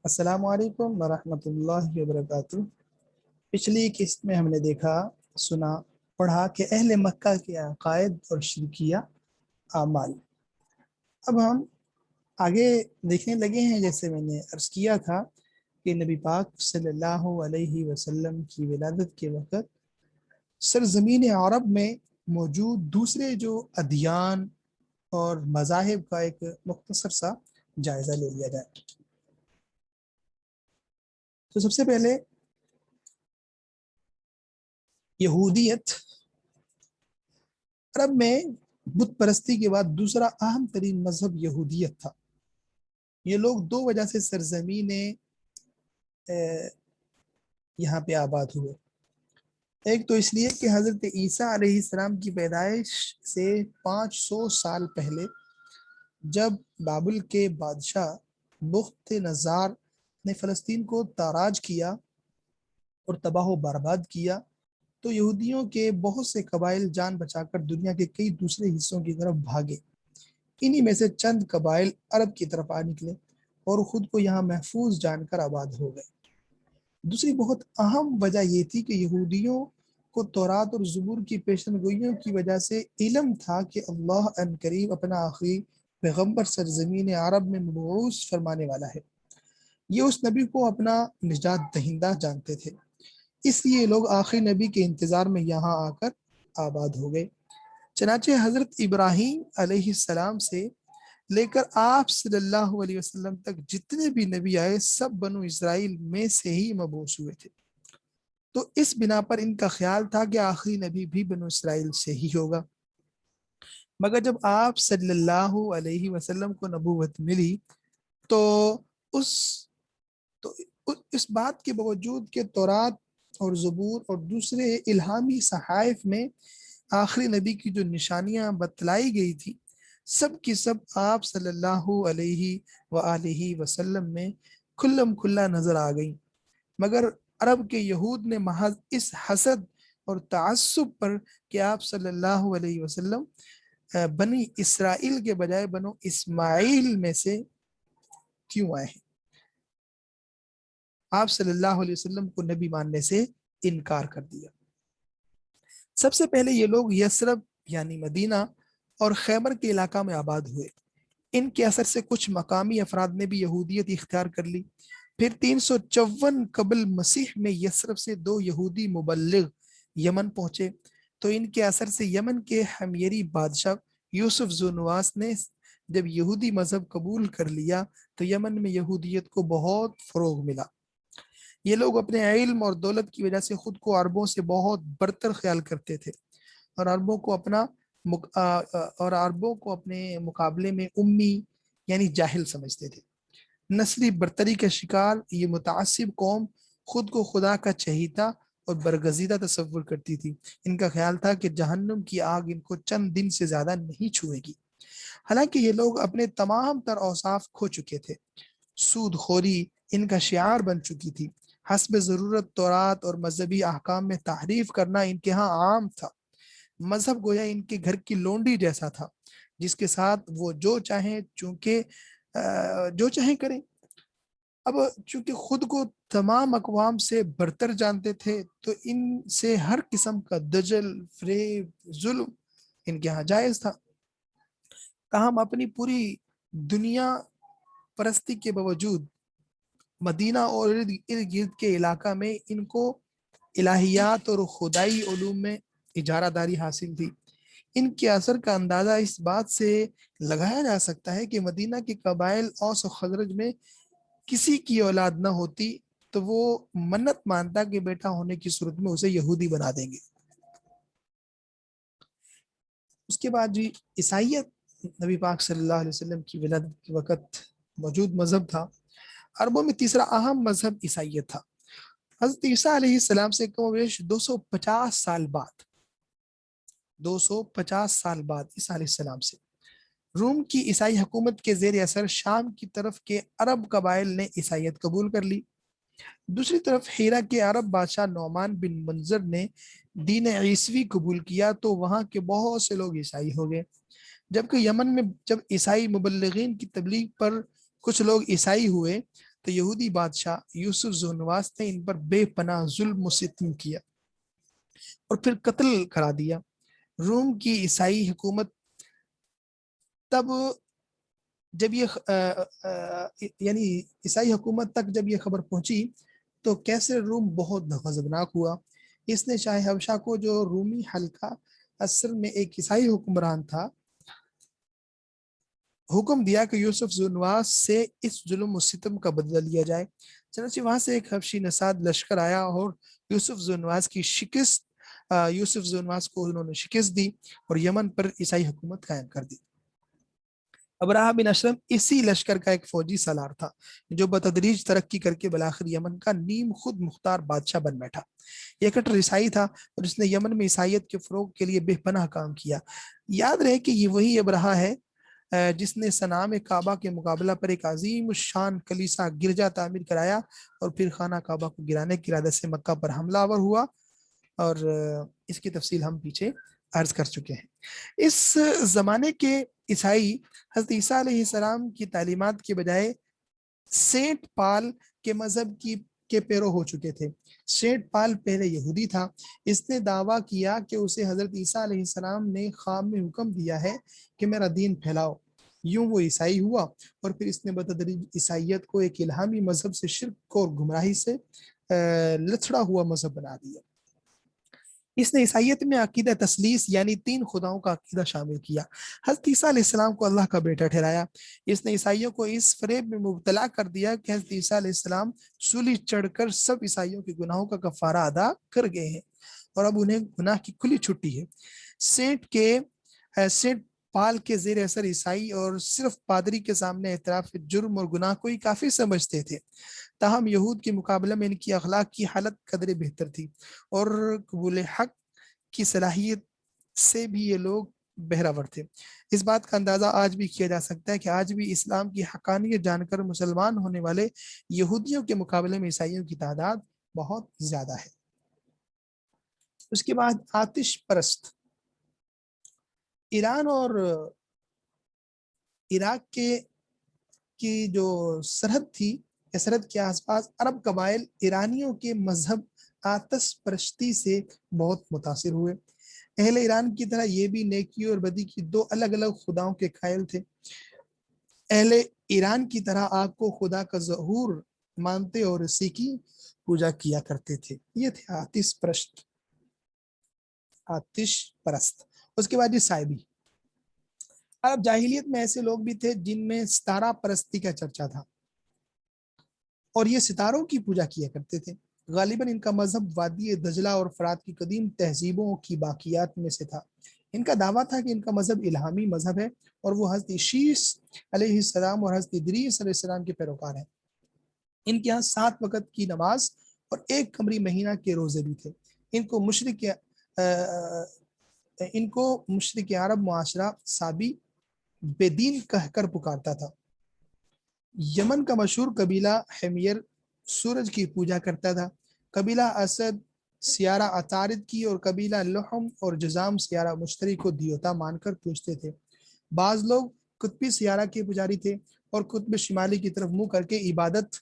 السلام علیکم ورحمۃ اللہ وبرکاتہ۔ پچھلی قسط میں ہم نے دیکھا، سنا، پڑھا کہ اہل مکہ کے عقائد اور شرکیہ اعمال۔ اب ہم آگے دیکھنے لگے ہیں، جیسے میں نے عرض کیا تھا کہ نبی پاک صلی اللہ علیہ وسلم کی ولادت کے وقت سرزمین عرب میں موجود دوسرے جو ادیان اور مذاہب کا ایک مختصر سا جائزہ لے لیا جائے۔ تو سب سے پہلے یہودیت۔ عرب میں بت پرستی کے بعد دوسرا اہم ترین مذہب یہودیت تھا۔ یہ لوگ دو وجہ سے سرزمین یہاں پہ آباد ہوئے۔ ایک تو اس لیے کہ حضرت عیسیٰ علیہ السلام کی پیدائش سے 500 سال پہلے جب بابل کے بادشاہ بخت نظار نے فلسطین کو تاراج کیا اور تباہ و برباد کیا، تو یہودیوں کے بہت سے قبائل جان بچا کر دنیا کے کئی دوسرے حصوں کی طرف بھاگے۔ انہی میں سے چند قبائل عرب کی طرف آ نکلے اور خود کو یہاں محفوظ جان کر آباد ہو گئے۔ دوسری بہت اہم وجہ یہ تھی کہ یہودیوں کو تورات اور زبور کی پیشن گوئیوں کی وجہ سے علم تھا کہ اللہ ان قریب اپنا آخری پیغمبر سرزمین عرب میں مبعوث فرمانے والا ہے۔ یہ اس نبی کو اپنا نجات دہندہ جانتے تھے، اس لیے لوگ آخری نبی کے انتظار میں یہاں آ کر آباد ہو گئے۔ چنانچہ حضرت ابراہیم علیہ السلام سے لے کر آپ صلی اللہ علیہ وسلم تک جتنے بھی نبی آئے سب بنو اسرائیل میں سے ہی مبعوث ہوئے تھے۔ تو اس بنا پر ان کا خیال تھا کہ آخری نبی بھی بنو اسرائیل سے ہی ہوگا۔ مگر جب آپ صلی اللہ علیہ وسلم کو نبوت ملی تو اس بات کے باوجود کہ تورات اور زبور اور دوسرے الہامی صحائف میں آخری نبی کی جو نشانیاں بتلائی گئی تھی، سب کی سب آپ صلی اللہ علیہ وآلہ وسلم میں کھلم کھلا نظر آ گئی، مگر عرب کے یہود نے محض اس حسد اور تعصب پر کہ آپ صلی اللہ علیہ وسلم بنی اسرائیل کے بجائے بنو اسماعیل میں سے کیوں آئے ہیں، آپ صلی اللہ علیہ وسلم کو نبی ماننے سے انکار کر دیا۔ سب سے پہلے یہ لوگ یثرب یعنی مدینہ اور خیبر کے علاقہ میں آباد ہوئے۔ ان کے اثر سے کچھ مقامی افراد نے بھی یہودیت اختیار کر لی۔ پھر 354 قبل مسیح میں یثرب سے 2 یہودی مبلغ یمن پہنچے، تو ان کے اثر سے یمن کے حمیری بادشاہ یوسف ذونواس نے جب یہودی مذہب قبول کر لیا تو یمن میں یہودیت کو بہت فروغ ملا۔ یہ لوگ اپنے علم اور دولت کی وجہ سے خود کو عربوں سے بہت برتر خیال کرتے تھے اور عربوں کو اپنے مقابلے میں امی یعنی جاہل سمجھتے تھے۔ نسلی برتری کا شکار یہ متعصب قوم خود کو خدا کا چہیتا اور برگزیدہ تصور کرتی تھی۔ ان کا خیال تھا کہ جہنم کی آگ ان کو چند دن سے زیادہ نہیں چھوئے گی۔ حالانکہ یہ لوگ اپنے تمام تر اوصاف کھو چکے تھے۔ سود خوری ان کا شعار بن چکی تھی۔ حسب ضرورت تورات اور مذہبی احکام میں تحریف کرنا ان کے ہاں عام تھا۔ مذہب گویا ان کے گھر کی لونڈی جیسا تھا جس کے ساتھ وہ جو چاہیں کریں۔ اب چونکہ خود کو تمام اقوام سے برتر جانتے تھے تو ان سے ہر قسم کا دجل، فریب، ظلم ان کے ہاں جائز تھا۔ تاہم اپنی پوری دنیا پرستی کے باوجود مدینہ اور ارد گرد کے علاقہ میں ان کو الہیات اور خدائی علوم میں اجارہ داری حاصل تھی۔ ان کے اثر کا اندازہ اس بات سے لگایا جا سکتا ہے کہ مدینہ کے قبائل اوس و خزرج میں کسی کی اولاد نہ ہوتی تو وہ منت مانتا کہ بیٹا ہونے کی صورت میں اسے یہودی بنا دیں گے۔ اس کے بعد جی عیسائیت نبی پاک صلی اللہ علیہ وسلم کی ولادت کے وقت موجود مذہب تھا۔ عربوں میں تیسرا اہم مذہب عیسائیت تھا۔ حضرت عیسیٰ علیہ السلام سے کم و بیش 250 سال بعد عیسیٰ علیہ السلام سے روم کی عیسائی حکومت کے زیر اثر شام کی طرف کے عرب قبائل نے عیسائیت قبول کر لی۔ دوسری طرف ہیرا کے عرب بادشاہ نعمان بن منظر نے دین عیسوی قبول کیا تو وہاں کے بہت سے لوگ عیسائی ہو گئے، جبکہ یمن میں جب عیسائی مبلغین کی تبلیغ پر کچھ لوگ عیسائی ہوئے تو یہودی بادشاہ یوسف ذونواس نے ان پر بے پناہ ظلم و ستم کیا اور پھر قتل کرا دیا۔ روم کی عیسائی حکومت تب جب یہ یعنی عیسائی حکومت تک جب یہ خبر پہنچی تو کیسر روم بہت غضبناک ہوا۔ اس نے شاہ حبشہ کو، جو رومی حلقہ اصل میں ایک عیسائی حکمران تھا، حکم دیا کہ یوسف ذونواس سے اس ظلم و ستم کا بدلہ لیا جائے۔ چنانچہ وہاں سے ایک حبشی نژاد لشکر آیا اور یوسف ذونواس کو انہوں نے شکست دی اور یمن پر عیسائی حکومت قائم کر دی۔ ابراہ بن اشرم اسی لشکر کا ایک فوجی سالار تھا جو بتدریج ترقی کر کے بالآخر یمن کا نیم خود مختار بادشاہ بن بیٹھا۔ یہ کٹر عیسائی تھا اور اس نے یمن میں عیسائیت کے فروغ کے لیے بے پناہ کام کیا۔ یاد رہے کہ یہ وہی ابراہ ہے جس نے صنام کعبہ کے مقابلہ پر ایک عظیم الشان کلیسا گرجا تعمیر کرایا اور پھر خانہ کعبہ کو گرانے کی ارادے سے مکہ پر حملہ آور ہوا، اور اس کی تفصیل ہم پیچھے عرض کر چکے ہیں۔ اس زمانے کے عیسائی حضرت عیسیٰ علیہ السلام کی تعلیمات کے بجائے سینٹ پال کے مذہب کے پیرو ہو چکے تھے۔ سینٹ پال پہلے یہودی تھا۔ اس نے دعویٰ کیا کہ اسے حضرت عیسیٰ علیہ السلام نے خواب میں حکم دیا ہے کہ میرا دین پھیلاؤ۔ یوں وہ عیسائی ہوا اور پھر اس نے بتدریج عیسائیت کو ایک الہامی مذہب سے شرک اور گمراہی سے لتھڑا ہوا مذہب بنا دیا۔ اس نے عیسائیت میں عقیدہ تثلیث یعنی تین خداؤں کا عقیدہ شامل کیا۔ حضرت عیسیٰ علیہ السلام کو اللہ کا بیٹا ٹھہرایا۔ اس نے عیسائیوں کو اس فریب میں مبتلا کر دیا کہ حضرت عیسیٰ علیہ السلام سولی چڑھ کر سب عیسائیوں کے گناہوں کا کفارہ ادا کر گئے ہیں اور اب انہیں گناہ کی کھلی چھٹی ہے۔ سینٹ پال کے زیر اثر عیسائی اور صرف پادری کے سامنے اعتراف جرم اور گناہ کو ہی کافی سمجھتے تھے۔ تاہم یہود کے مقابلے میں ان کی اخلاق کی حالت قدرے بہتر تھی اور قبول حق کی صلاحیت سے بھی یہ لوگ بہراور تھے۔ اس بات کا اندازہ آج بھی کیا جا سکتا ہے کہ آج بھی اسلام کی حقانیت جان کر مسلمان ہونے والے یہودیوں کے مقابلے میں عیسائیوں کی تعداد بہت زیادہ ہے۔ اس کے بعد آتش پرست۔ ایران اور عراق کی جو سرحد تھی، سرحد کے آس پاس عرب قبائل ایرانیوں کے مذہب آتش پرستی سے بہت متاثر ہوئے۔ اہل ایران کی طرح یہ بھی نیکی اور بدی کی دو الگ الگ خداؤں کے قائل تھے۔ اہل ایران کی طرح آگ کو خدا کا ظہور مانتے اور اسی کی پوجا کیا کرتے تھے۔ یہ تھے آتش پرست۔ اس کے بعد یہ سائبی۔ عرب جاہلیت میں ایسے لوگ بھی تھے جن میں ستارہ پرستی کا چرچا تھا اور یہ ستاروں کی پوجا کیا کرتے تھے۔ غالباً ان کا مذہب وادی دجلہ اور فرات کی قدیم تہذیبوں کی باقیات میں سے تھا۔ ان کا دعویٰ تھا کہ ان کا مذہب الہامی مذہب ہے اور وہ حضرت شیس علیہ السلام اور حضرت ادریس علیہ السلام کے پیروکار ہیں۔ ان کے یہاں 7 وقت کی نماز اور 1 قمری مہینہ کے روزے بھی تھے۔ ان کو مشرق عرب معاشرہ سابی بے دین کہہ کر پکارتا تھا۔ یمن کا مشہور قبیلہ حمیر سورج کی پوجا کرتا تھا۔ قبیلہ اسد سیارہ عطارد کی اور قبیلہ لحم اور جزام سیارہ مشتری کو دیوتا مان کر پوجتے تھے۔ بعض لوگ قطبی سیارہ کے پجاری تھے اور قطب شمالی کی طرف منہ کر کے عبادت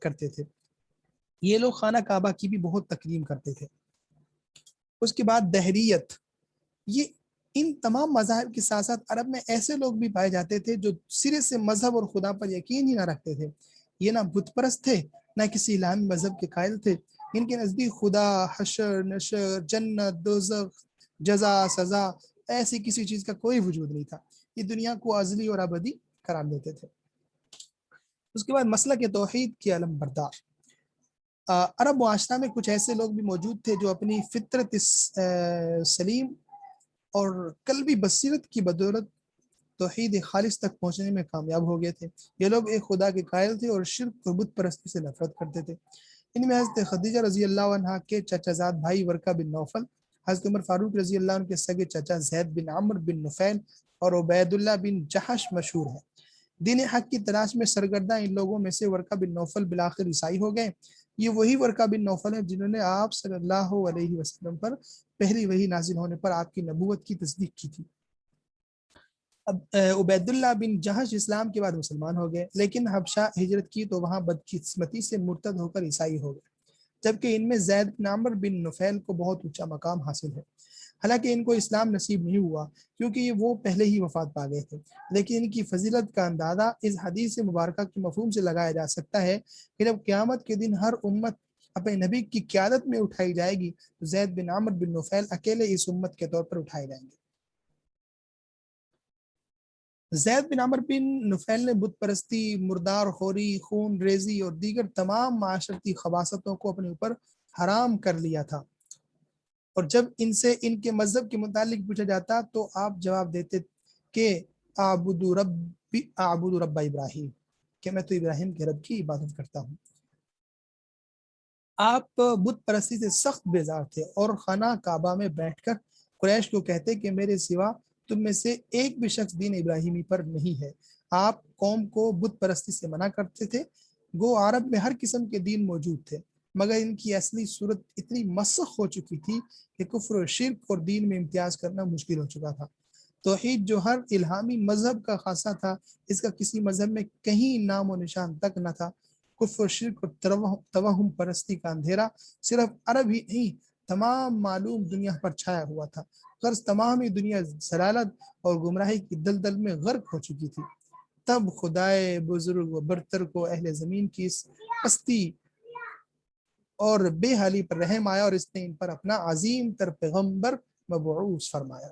کرتے تھے۔ یہ لوگ خانہ کعبہ کی بھی بہت تکریم کرتے تھے۔ اس کے بعد دہریت۔ یہ ان تمام مذاہب کے ساتھ ساتھ عرب میں ایسے لوگ بھی پائے جاتے تھے جو سرے سے مذہب اور خدا پر یقین ہی نہ رکھتے تھے۔ یہ نہ بت پرست تھے نہ کسی الہامی مذہب کے قائل تھے۔ ان کے نزدیک خدا، حشر، نشر، جنت، دوزخ، جزا، سزا ایسی کسی چیز کا کوئی وجود نہیں تھا۔ یہ دنیا کو ازلی اور ابدی قرار دیتے تھے۔ اس کے بعد مسلک توحید کے علم بردار۔ عرب معاشرہ میں کچھ ایسے لوگ بھی موجود تھے جو اپنی فطرت سلیم اور قلبی بصیرت کی بدولت توحید خالص تک پہنچنے میں کامیاب ہو گئے تھے۔ یہ لوگ ایک خدا کے قائل تھے اور شرک اور بت پرستی سے نفرت کرتے تھے۔ ان میں حضرت خدیجہ رضی اللہ عنہا کے چچا زاد بھائی ورقہ بن نوفل، حضرت عمر فاروق رضی اللہ عنہ کے سگے چچا زید بن عمر بن نفیل اور عبید اللہ بن جحش مشہور ہیں۔ دین حق کی تلاش میں سرگردہ ان لوگوں میں سے ورقہ بن نوفل بالآخر عیسائی ہو گئے۔ یہ وہی ورقہ بن نوفل ہیں جنہوں نے آپ صلی اللہ علیہ وسلم پر پہلی وحی نازل ہونے پر آپ کی نبوت کی تصدیق کی تھی۔ اب عبید اللہ بن جہش اسلام کے بعد مسلمان ہو گئے، لیکن حبشہ ہجرت کی تو وہاں بدقسمتی سے مرتد ہو کر عیسائی ہو گئے، جبکہ ان میں زید بن عمرو بن نفیل کو بہت اونچا مقام حاصل ہے۔ حالانکہ ان کو اسلام نصیب نہیں ہوا کیونکہ وہ پہلے ہی وفات پا گئے تھے، لیکن ان کی فضیلت کا اندازہ اس حدیث مبارکہ کے مفہوم سے لگایا جا سکتا ہے کہ جب قیامت کے دن ہر امت اپنے نبی کی قیادت میں اٹھائی جائے گی تو زید بن عمرو بن نفیل اکیلے اس امت کے طور پر اٹھائے جائیں گے۔ زید بن عمرو بن نفیل نے بت پرستی، مردار خوری، خون ریزی اور دیگر تمام معاشرتی خباثتوں کو اپنے اوپر حرام کر لیا تھا، اور جب ان سے ان کے مذہب کے متعلق پوچھا جاتا تو آپ جواب دیتے کہ اعبد رب ابراہیم، کہ میں تو ابراہیم کے رب کی عبادت کرتا ہوں۔ آپ بت پرستی سے سخت بیزار تھے اور خانہ کعبہ میں بیٹھ کر قریش کو کہتے کہ میرے سوا تم میں سے ایک بھی شخص دین ابراہیمی پر نہیں ہے۔ آپ قوم کو بت پرستی سے منع کرتے تھے۔ گو عرب میں ہر قسم کے دین موجود تھے، مگر ان کی اصلی صورت اتنی مسخ ہو چکی تھی کہ کفر و شرک اور دین میں امتیاز کرنا مشکل ہو چکا تھا۔ توحید جو ہر الہامی مذہب کا خاصہ تھا، اس کا کسی مذہب میں کہیں نام و نشان تک نہ تھا۔ کفر و شرک اور توہم پرستی کا اندھیرا صرف عرب ہی نہیں، تمام معلوم دنیا پر چھایا ہوا تھا، غرض تمام ہی دنیا ضلالت اور گمراہی کی دلدل میں غرق ہو چکی تھی۔ تب خدائے بزرگ و برتر کو اہل زمین کی اس پستی اور بے حالی پر رحم آیا اور اس نے ان پر اپنا عظیم تر پیغمبر مبعوث فرمایا۔